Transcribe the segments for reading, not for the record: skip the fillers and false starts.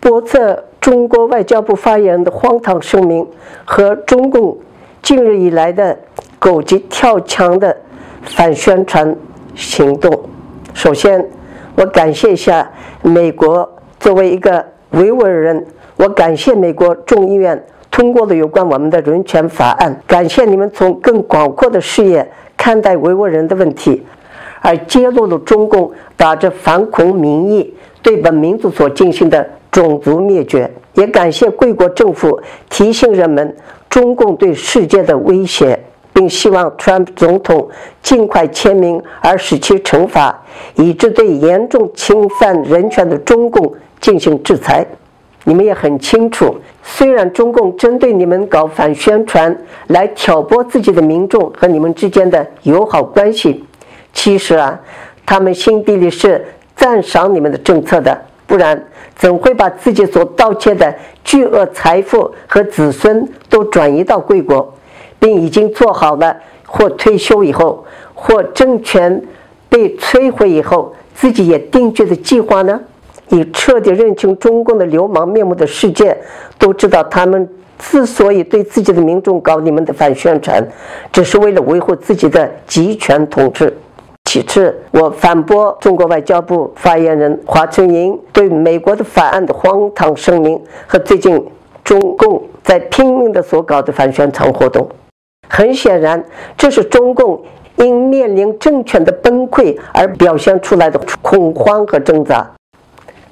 驳斥中国外交部发言人的荒唐声明和中共近日以来的狗急跳墙的反宣传行动。首先，我感谢一下美国作为一个维吾尔人，我感谢美国众议院通过了有关我们的人权法案，感谢你们从更广阔的视野看待维吾尔人的问题，而揭露了中共打着反恐名义对本民族所进行的种族灭绝。也感谢贵国政府提醒人们中共对世界的威胁，并希望川普总统尽快签名而使其惩罚，以致对严重侵犯人权的中共进行制裁。你们也很清楚，虽然中共针对你们搞反宣传来挑拨自己的民众和你们之间的友好关系，其实他们心底里是赞赏你们的政策的，不然怎会把自己所盗窃的巨额财富和子孙都转移到贵国，并已经做好了或退休以后或政权被摧毁以后自己也定居的计划呢？以彻底认清中共的流氓面目的世界都知道，他们之所以对自己的民众搞你们的反宣传，只是为了维护自己的集权统治。其次，我反驳中国外交部发言人华春莹对美国的法案的荒唐声明和最近中共在拼命的所搞的反宣传活动。很显然，这是中共因面临政权的崩溃而表现出来的恐慌和挣扎。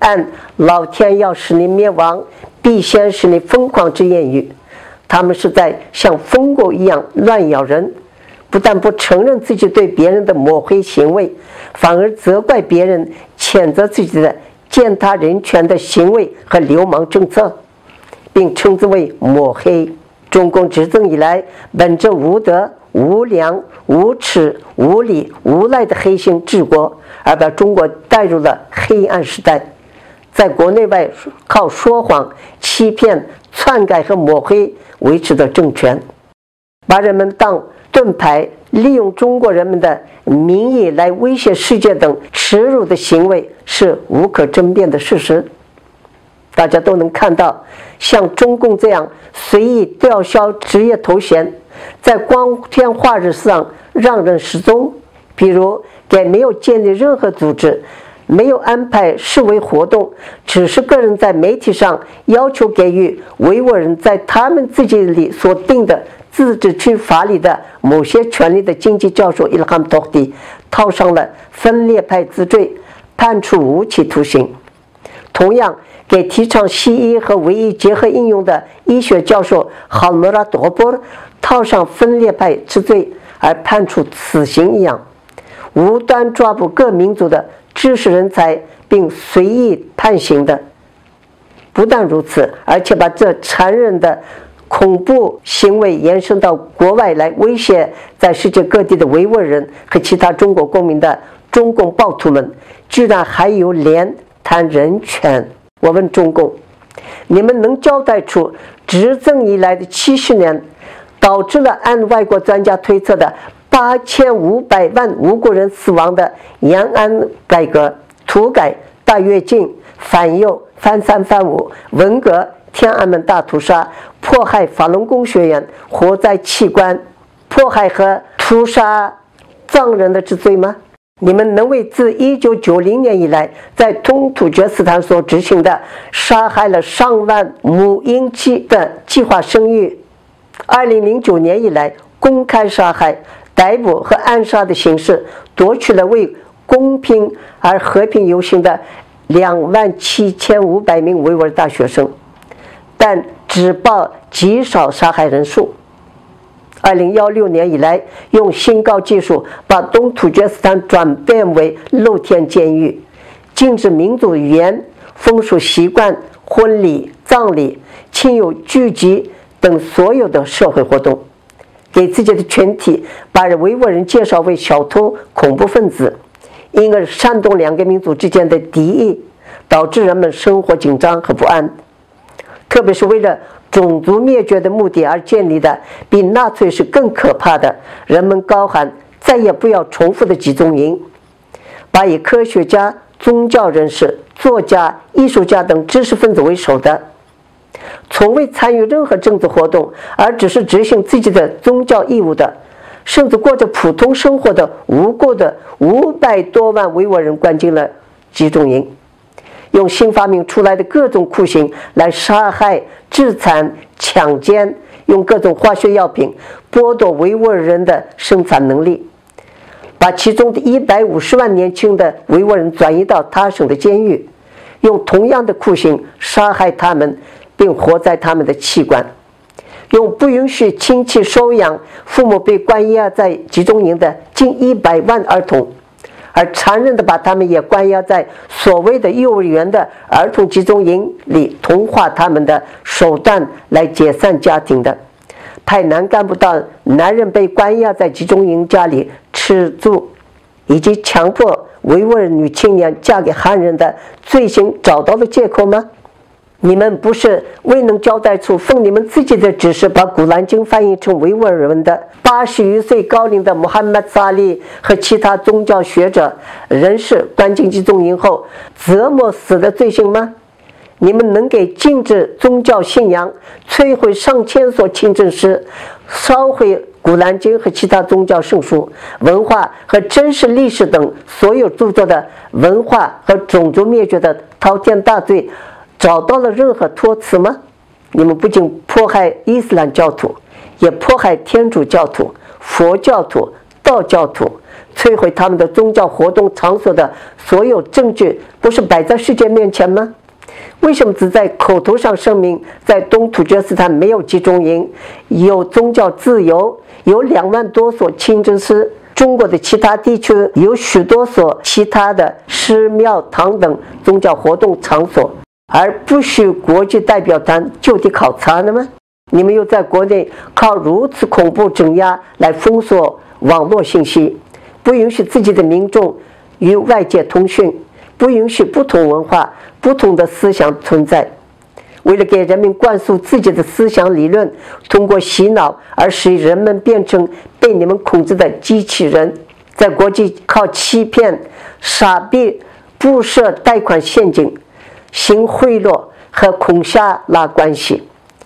按老天要使你灭亡，必先使你疯狂之谚语，他们是在像疯狗一样乱咬人，不但不承认自己对别人的抹黑行为，反而责怪别人，谴责自己的践踏人权的行为和流氓政策，并称之为抹黑。中共执政以来，本着无德、无良、无耻、无理、无赖的黑心治国，而把中国带入了黑暗时代，在国内外靠说谎、欺骗、篡改和抹黑维持的政权，把人们当盾牌，利用中国人们的名义来威胁世界等耻辱的行为是无可争辩的事实。大家都能看到，像中共这样随意吊销职业头衔，在光天化日上让人失踪，比如给没有建立任何组织，没有安排示威活动，只是个人在媒体上要求给予维吾尔人在他们自己里所定的自治区法里的某些权利的经济教授伊拉罕托蒂套上了分裂派之罪，判处无期徒刑。同样，给提倡西医和唯一结合应用的医学教授哈姆拉多波套上分裂派之罪而判处死刑一样，无端抓捕各民族的知识人才并随意判刑的。不但如此，而且把这残忍的恐怖行为延伸到国外来威胁在世界各地的维吾尔人和其他中国公民的中共暴徒们，居然还有脸谈人权。我问中共，你们能交代出执政以来的70年导致了按外国专家推测的8500万无辜人死亡的延安改革、土改、大跃进、反右、翻三翻五、文革、天安门大屠杀、迫害法轮功学员、活摘器官、迫害和屠杀藏人的之罪吗？你们能为自1990年以来在东土厥斯坦所执行的杀害了上万母婴鸡的计划生育，2009年以来公开杀害、逮捕和暗杀的形式夺取了为公平而和平游行的27500名维吾尔大学生，但只报极少杀害人数。2016年以来，用新高技术把东土厥斯坦转变为露天监狱，禁止民族语言、风俗习惯、婚礼、葬礼、亲友聚集等所有的社会活动，给自己的群体把维吾尔人介绍为小偷、恐怖分子，因而煽动两个民族之间的敌意，导致人们生活紧张和不安。特别是为了种族灭绝的目的而建立的比纳粹是更可怕的人们高喊再也不要重复的集中营，把以科学家、宗教人士、作家、艺术家等知识分子为首的，从未参与任何政治活动，而只是执行自己的宗教义务的，甚至过着普通生活的无辜的500多万维吾尔人关进了集中营，用新发明出来的各种酷刑来杀害、致残、强奸，用各种化学药品剥夺维吾尔人的生产能力，把其中的150万年轻的维吾尔人转移到他省的监狱，用同样的酷刑杀害他们，并活摘他们的器官，用不允许亲戚收养父母被关押在集中营的近100万儿童，而残忍地把他们也关押在所谓的幼儿园的儿童集中营里，同化他们的手段来解散家庭的，派男干部到男人被关押在集中营家里吃住，以及强迫维吾尔女青年嫁给汉人的罪行找到了借口吗？你们不是未能交代出奉你们自己的指示把《古兰经》翻译成维吾尔文的80余岁高龄的穆罕默德·萨利和其他宗教学者人士关进集中营后折磨死的罪行吗？你们能给禁止宗教信仰、摧毁上千所清真寺、烧毁《古兰经》和其他宗教圣书、文化和真实历史等所有著作的文化和种族灭绝的滔天大罪找到了任何托词吗？你们不仅迫害伊斯兰教徒，也迫害天主教徒、佛教徒、道教徒，摧毁他们的宗教活动场所的所有证据不是摆在世界面前吗？为什么只在口头上声明在东土厥斯坦没有集中营，有宗教自由，有2万多所清真寺，中国的其他地区有许多所其他的寺庙堂等宗教活动场所，而不许国际代表团就地考察呢吗？你们又在国内靠如此恐怖镇压来封锁网络信息，不允许自己的民众与外界通讯，不允许不同文化、不同的思想存在。为了给人民灌输自己的思想理论，通过洗脑而使人们变成被你们控制的机器人，在国际靠欺骗、傻逼、布设贷款陷阱、行贿赂和恐吓拉关系，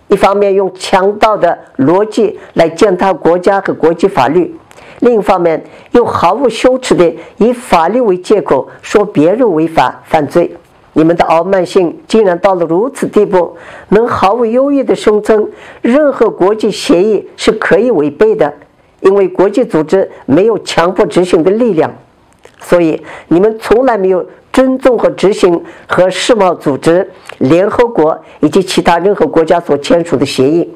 一方面用强盗的逻辑来践踏国家和国际法律，另一方面又毫无羞耻地以法律为借口说别人违法犯罪。你们的傲慢性竟然到了如此地步，能毫无犹豫地声称任何国际协议是可以违背的，因为国际组织没有强迫执行的力量。所以你们从来没有尊重和执行和世贸组织、联合国以及其他任何国家所签署的协议，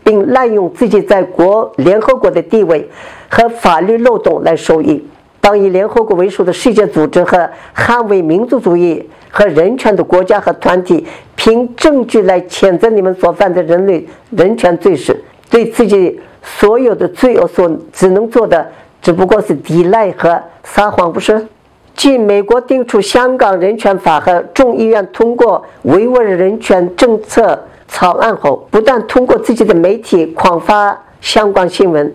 并滥用自己在联合国的地位和法律漏洞来收益。当以联合国为首的世界组织和捍卫民族主义和人权的国家和团体凭证据来谴责你们所犯的人权罪时，对自己所有的罪恶所只能做的只不过是抵赖和撒谎，不是？继美国定出香港人权法和众议院通过维吾尔人权政策草案后，不但通过自己的媒体狂发相关新闻，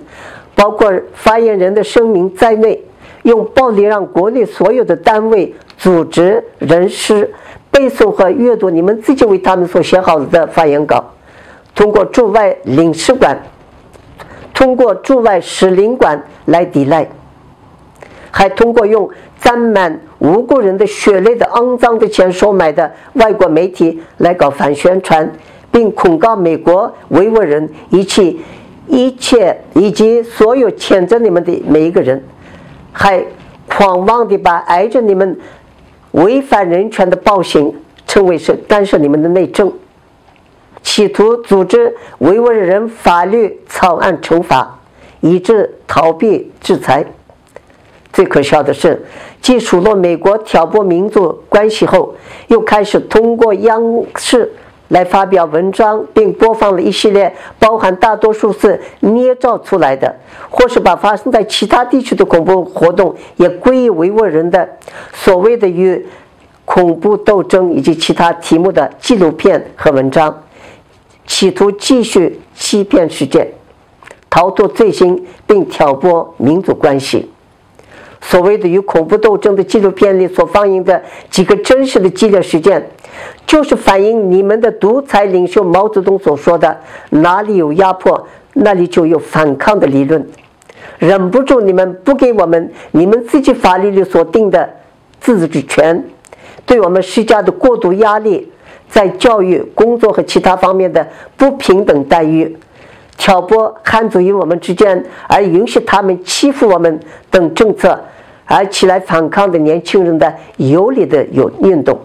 包括发言人的声明在内，用暴力让国内所有的单位、组织、人士背诵和阅读你们自己为他们所写好的发言稿，通过驻外领事馆、通过驻外使领馆来抵赖，还通过用沾满无辜人的血泪的肮脏的钱收买的外国媒体来搞反宣传，并控告美国维吾尔人一切以及所有谴责你们的每一个人，还狂妄地把挨着你们违反人权的暴行称为是干涉你们的内政，企图组织维吾尔人法律草案惩罚，以致逃避制裁。最可笑的是，继数落美国挑拨民族关系后，又开始通过央视来发表文章，并播放了一系列包含大多数是捏造出来的，或是把发生在其他地区的恐怖活动也归于维吾尔人的所谓的与恐怖斗争以及其他题目的纪录片和文章，企图继续欺骗世界，逃脱罪行，并挑拨民族关系。所谓的与恐怖斗争的纪录片里所放映的几个真实的激烈事件，就是反映你们的独裁领袖毛泽东所说的“哪里有压迫，那里就有反抗”的理论。忍不住你们不给我们你们自己法律里所定的自治权，对我们施加的过度压力，在教育、工作和其他方面的不平等待遇，挑拨汉族与我们之间，而允许他们欺负我们等政策，而起来反抗的年轻人的有理的运动。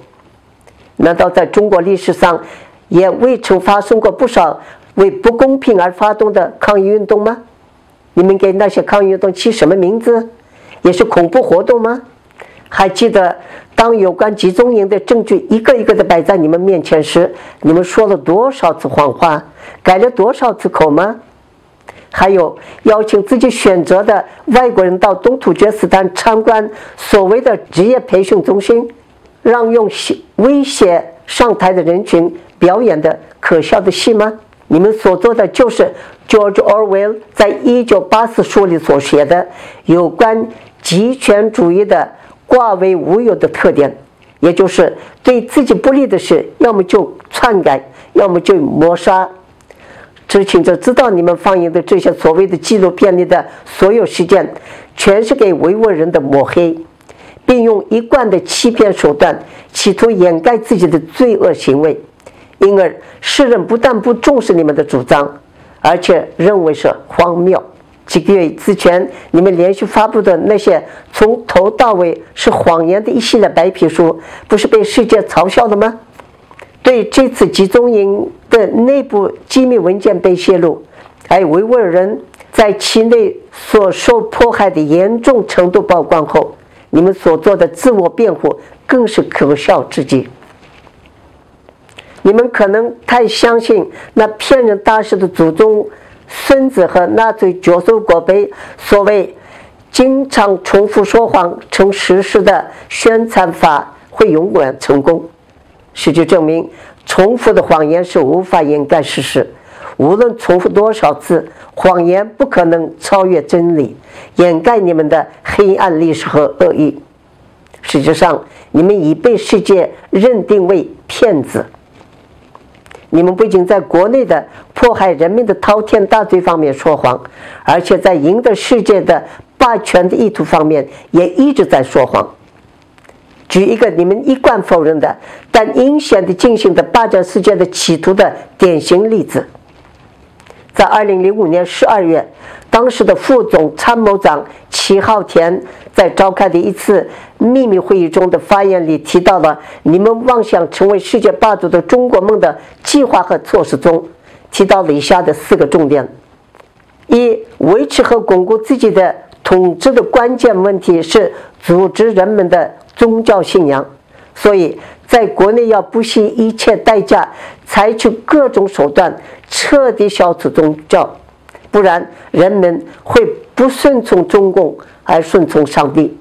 难道在中国历史上也未曾发生过不少为不公平而发动的抗议运动吗？你们给那些抗议运动起什么名字？也是恐怖活动吗？还记得当有关集中营的证据一个一个的摆在你们面前时，你们说了多少次谎话，改了多少次口吗？还有邀请自己选择的外国人到东突厥斯坦参观所谓的职业培训中心，让用威胁上台的人群表演的可笑的戏吗？你们所做的就是 George Orwell 在1984书里所写的有关极权主义的挂为无有的特点，也就是对自己不利的事要么就篡改，要么就抹杀。知情者知道你们放映的这些所谓的纪录片里的所有事件全是给维吾尔人的抹黑，并用一贯的欺骗手段企图掩盖自己的罪恶行为，因而世人不但不重视你们的主张，而且认为是荒谬。几个月之前你们连续发布的那些从头到尾是谎言的一系列白皮书，不是被世界嘲笑了吗？对这次集中营的内部机密文件被泄露，还有维吾尔人在其内所受迫害的严重程度曝光后，你们所做的自我辩护更是可笑至极。你们可能太相信那骗人大师的祖宗孙子和纳粹教授国杯所谓经常重复说谎成实施的宣传法会永远成功。事实证明，重复的谎言是无法掩盖事实，无论重复多少次，谎言不可能超越真理，掩盖你们的黑暗历史和恶意。实际上，你们已被世界认定为骗子。你们不仅在国内的迫害人民的滔天大罪方面说谎，而且在赢得世界的霸权的意图方面也一直在说谎。举一个你们一贯否认的但阴险地进行的霸占世界的企图的典型例子。在2005年12月，当时的副总参谋长齐浩田在召开的一次秘密会议中的发言里提到了你们妄想成为世界霸主的中国梦的计划和措施中，提到了以下的4个重点：一、维持和巩固自己的统治的关键问题是组织人们的宗教信仰，所以在国内要不惜一切代价，采取各种手段彻底消除宗教，不然人们会不顺从中共而顺从上帝。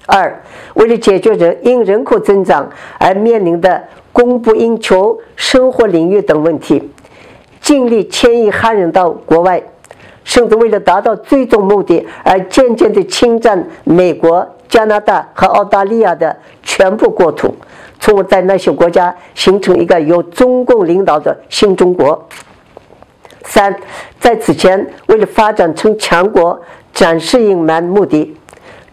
二、为了解决因人口增长而面临的供不应求生活领域等问题，尽力迁移汉人到国外，甚至为了达到最终目的而渐渐地侵占美国、加拿大和澳大利亚的全部国土，从而在那些国家形成一个由中共领导的新中国。三、在此前为了发展成强国，暂时隐瞒目的，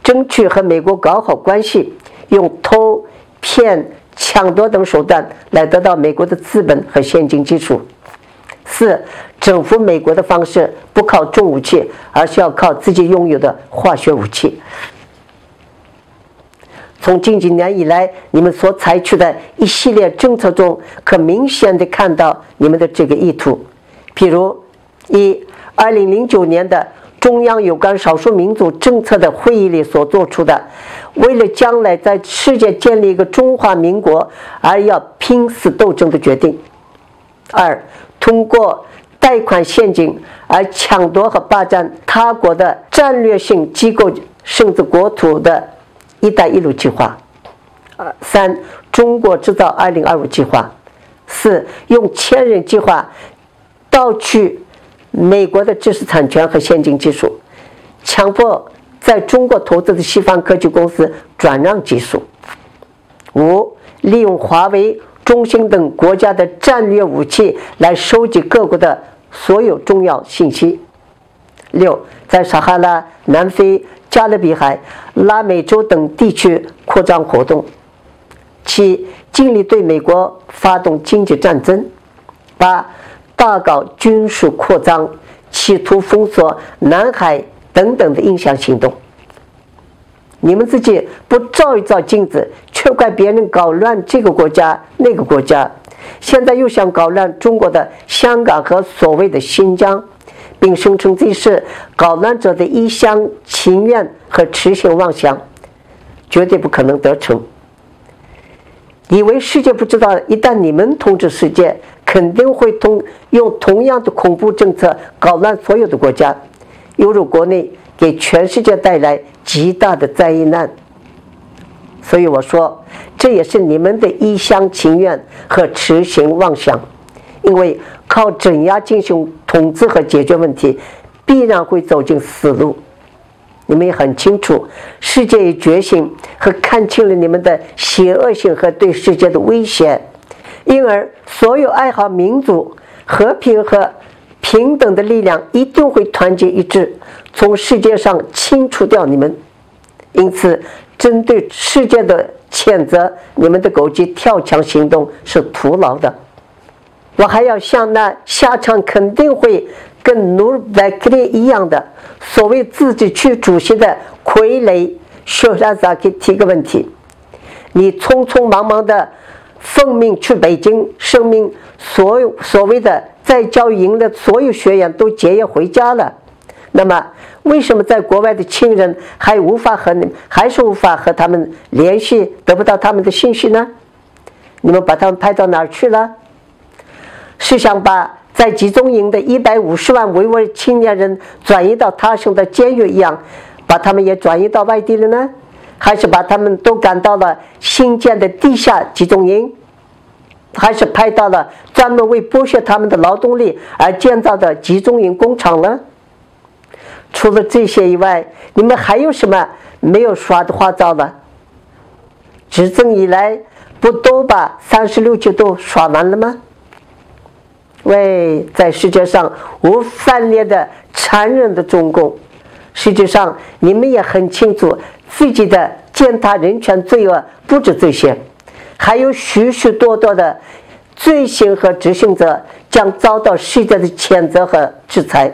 争取和美国搞好关系，用偷、骗、抢夺等手段来得到美国的资本和现金基础。四、征服美国的方式不靠重武器，而是要靠自己拥有的化学武器。从近几年以来你们所采取的一系列政策中，可明显地看到你们的这个意图。譬如2009年的中央有关少数民族政策的会议里所做出的，为了将来在世界建立一个中华民国而要拼死斗争的决定。二、通过贷款陷阱而抢夺和霸占他国的战略性机构甚至国土的一带一路计划。三、中国制造2025计划。四、用千人计划盗取美国的知识产权和先进技术，强迫在中国投资的西方科技公司转让技术。5. 利用华为、中兴等国家的战略武器来收集各国的所有重要信息。6. 在撒哈拉、南非、加勒比海、拉美洲等地区扩张活动。7. 尽力对美国发动经济战争。8. 大搞军事扩张，企图封锁南海等等的影响行动。你们自己不照一照镜子，却怪别人搞乱这个国家那个国家，现在又想搞乱中国的香港和所谓的新疆，并声称自己是搞乱者的一厢情愿和痴心妄想，绝对不可能得逞。以为世界不知道，一旦你们统治世界，肯定会用同样的恐怖政策搞乱所有的国家，犹如国内给全世界带来极大的灾难。所以我说，这也是你们的一厢情愿和痴心妄想，因为靠镇压进行统治和解决问题，必然会走进死路。你们也很清楚，世界也觉醒和看清了你们的邪恶性和对世界的威胁，因而所有爱好民主、和平和平等的力量一定会团结一致，从世界上清除掉你们。因此，针对世界的谴责，你们的狗急跳墙行动是徒劳的。我还要向那下场肯定会跟努尔白克利一样的所谓自己区主席的傀儡舍拉扎克提个问题：你匆匆忙忙的奉命去北京，声明所谓的在教育营的所有学员都结业回家了，那么为什么在国外的亲人还是无法和他们联系，得不到他们的信息呢？你们把他们派到哪儿去了？是想把在集中营的150万维吾尔青年人转移到他省的监狱一样，把他们也转移到外地了呢？还是把他们都赶到了新建的地下集中营？还是派到了专门为剥削他们的劳动力而建造的集中营工厂呢？除了这些以外，你们还有什么没有耍的花招了？执政以来不都把36届都耍完了吗？喂，在世界上无犯列的残忍的中共，实际上你们也很清楚，自己的践踏人权罪恶不止这些，还有许许多多的罪行和执行者将遭到世界的谴责和制裁。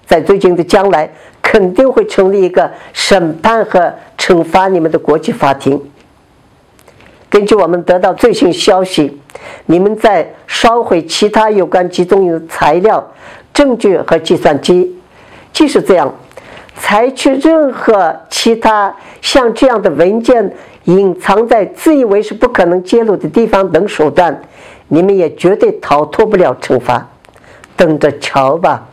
在最近的将来，肯定会成立一个审判和惩罚你们的国际法庭。根据我们得到最新消息，你们在烧毁其他有关集中营的材料、证据和计算机。即使这样，采取任何其他像这样的文件隐藏在自以为是不可能揭露的地方等手段，你们也绝对逃脱不了惩罚。等着瞧吧。